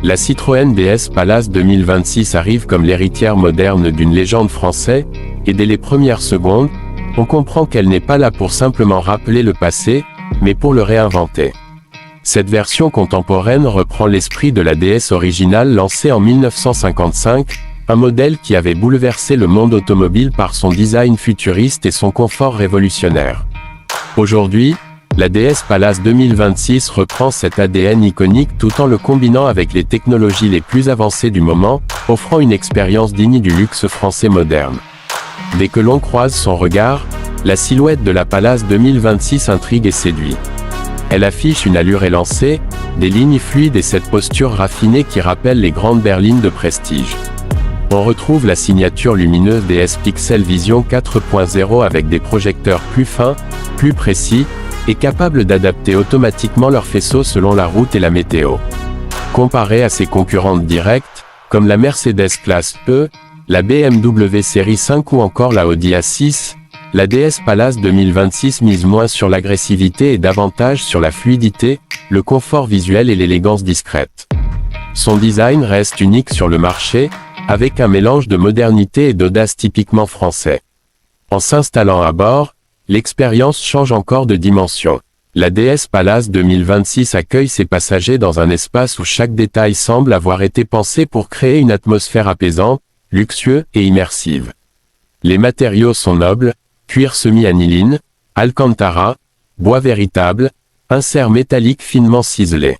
La Citroën DS Palace 2026 arrive comme l'héritière moderne d'une légende française, et dès les premières secondes, on comprend qu'elle n'est pas là pour simplement rappeler le passé, mais pour le réinventer. Cette version contemporaine reprend l'esprit de la DS originale lancée en 1955, un modèle qui avait bouleversé le monde automobile par son design futuriste et son confort révolutionnaire. Aujourd'hui, la DS Palace 2026 reprend cet ADN iconique tout en le combinant avec les technologies les plus avancées du moment, offrant une expérience digne du luxe français moderne. Dès que l'on croise son regard, la silhouette de la Palace 2026 intrigue et séduit. Elle affiche une allure élancée, des lignes fluides et cette posture raffinée qui rappelle les grandes berlines de prestige. On retrouve la signature lumineuse DS Pixel Vision 4.0 avec des projecteurs plus fins, plus précis, et capables d'adapter automatiquement leurs faisceaux selon la route et la météo. Comparée à ses concurrentes directes, comme la Mercedes Classe E, la BMW Série 5 ou encore la Audi A6, la DS Palace 2026 mise moins sur l'agressivité et davantage sur la fluidité, le confort visuel et l'élégance discrète. Son design reste unique sur le marché, avec un mélange de modernité et d'audace typiquement français. En s'installant à bord, l'expérience change encore de dimension. La DS Palace 2026 accueille ses passagers dans un espace où chaque détail semble avoir été pensé pour créer une atmosphère apaisante, luxueuse et immersive. Les matériaux sont nobles, cuir semi-aniline, alcantara, bois véritable, insert métallique finement ciselé.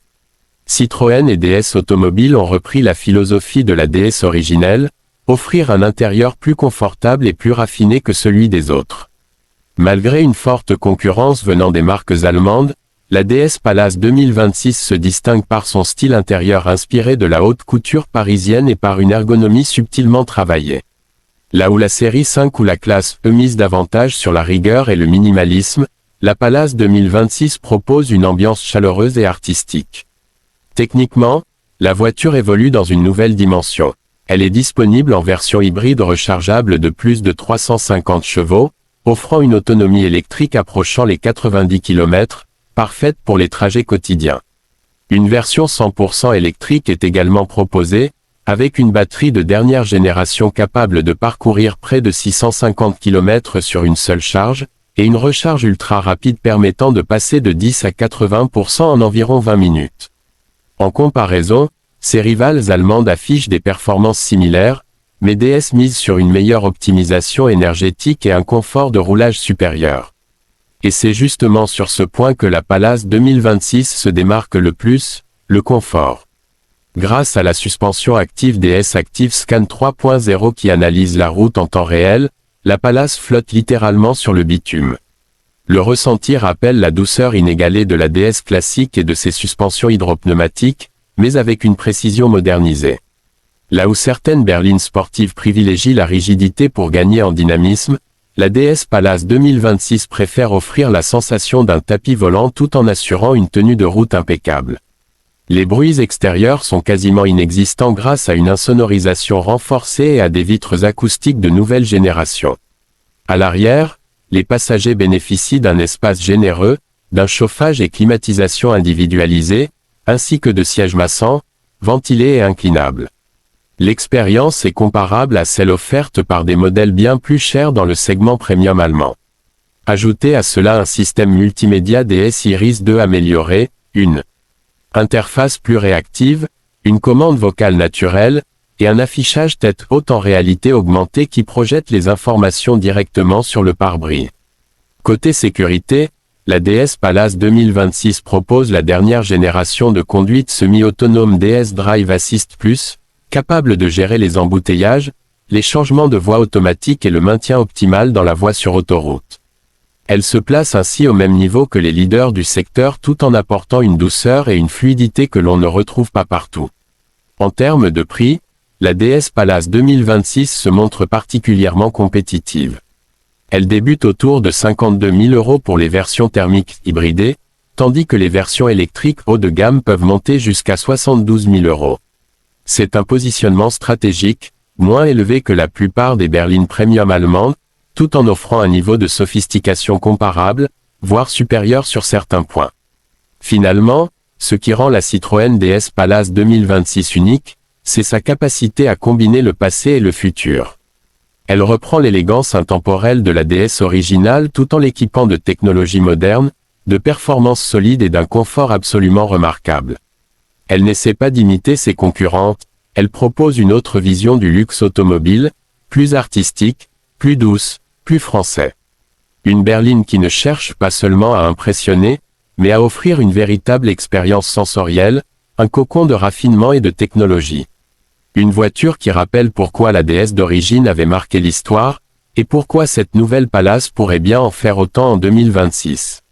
Citroën et DS Automobile ont repris la philosophie de la DS originelle, offrir un intérieur plus confortable et plus raffiné que celui des autres. Malgré une forte concurrence venant des marques allemandes, la DS Palace 2026 se distingue par son style intérieur inspiré de la haute couture parisienne et par une ergonomie subtilement travaillée. Là où la série 5 ou la classe E mise davantage sur la rigueur et le minimalisme, la Palace 2026 propose une ambiance chaleureuse et artistique. Techniquement, la voiture évolue dans une nouvelle dimension. Elle est disponible en version hybride rechargeable de plus de 350 chevaux, offrant une autonomie électrique approchant les 90 km, parfaite pour les trajets quotidiens. Une version 100% électrique est également proposée, avec une batterie de dernière génération capable de parcourir près de 650 km sur une seule charge, et une recharge ultra rapide permettant de passer de 10 à 80% en environ 20 minutes. En comparaison, ses rivales allemandes affichent des performances similaires, mais DS mise sur une meilleure optimisation énergétique et un confort de roulage supérieur. Et c'est justement sur ce point que la Palace 2026 se démarque le plus, le confort. Grâce à la suspension active DS Active Scan 3.0 qui analyse la route en temps réel, la Palace flotte littéralement sur le bitume. Le ressenti rappelle la douceur inégalée de la DS classique et de ses suspensions hydropneumatiques, mais avec une précision modernisée. Là où certaines berlines sportives privilégient la rigidité pour gagner en dynamisme, la DS Palace 2026 préfère offrir la sensation d'un tapis volant tout en assurant une tenue de route impeccable. Les bruits extérieurs sont quasiment inexistants grâce à une insonorisation renforcée et à des vitres acoustiques de nouvelle génération. À l'arrière, les passagers bénéficient d'un espace généreux, d'un chauffage et climatisation individualisés, ainsi que de sièges massants, ventilés et inclinables. L'expérience est comparable à celle offerte par des modèles bien plus chers dans le segment premium allemand. Ajoutez à cela un système multimédia DS Iris 2 amélioré, une interface plus réactive, une commande vocale naturelle, et un affichage tête haute en réalité augmentée qui projette les informations directement sur le pare-brise. Côté sécurité, la DS Palace 2026 propose la dernière génération de conduite semi-autonome DS Drive Assist Plus, capable de gérer les embouteillages, les changements de voie automatiques et le maintien optimal dans la voie sur autoroute. Elle se place ainsi au même niveau que les leaders du secteur tout en apportant une douceur et une fluidité que l'on ne retrouve pas partout. En termes de prix, la DS Palace 2026 se montre particulièrement compétitive. Elle débute autour de 52 000 € pour les versions thermiques hybridées, tandis que les versions électriques haut de gamme peuvent monter jusqu'à 72 000 €. C'est un positionnement stratégique, moins élevé que la plupart des berlines premium allemandes, tout en offrant un niveau de sophistication comparable, voire supérieur sur certains points. Finalement, Ce qui rend la Citroën DS Palace 2026 unique, c'est sa capacité à combiner le passé et le futur. Elle reprend l'élégance intemporelle de la DS originale tout en l'équipant de technologies modernes, de performances solides et d'un confort absolument remarquable. Elle n'essaie pas d'imiter ses concurrentes, elle propose une autre vision du luxe automobile, plus artistique, plus douce, plus français. Une berline qui ne cherche pas seulement à impressionner, mais à offrir une véritable expérience sensorielle, un cocon de raffinement et de technologie. Une voiture qui rappelle pourquoi la DS d'origine avait marqué l'histoire, et pourquoi cette nouvelle Palace pourrait bien en faire autant en 2026.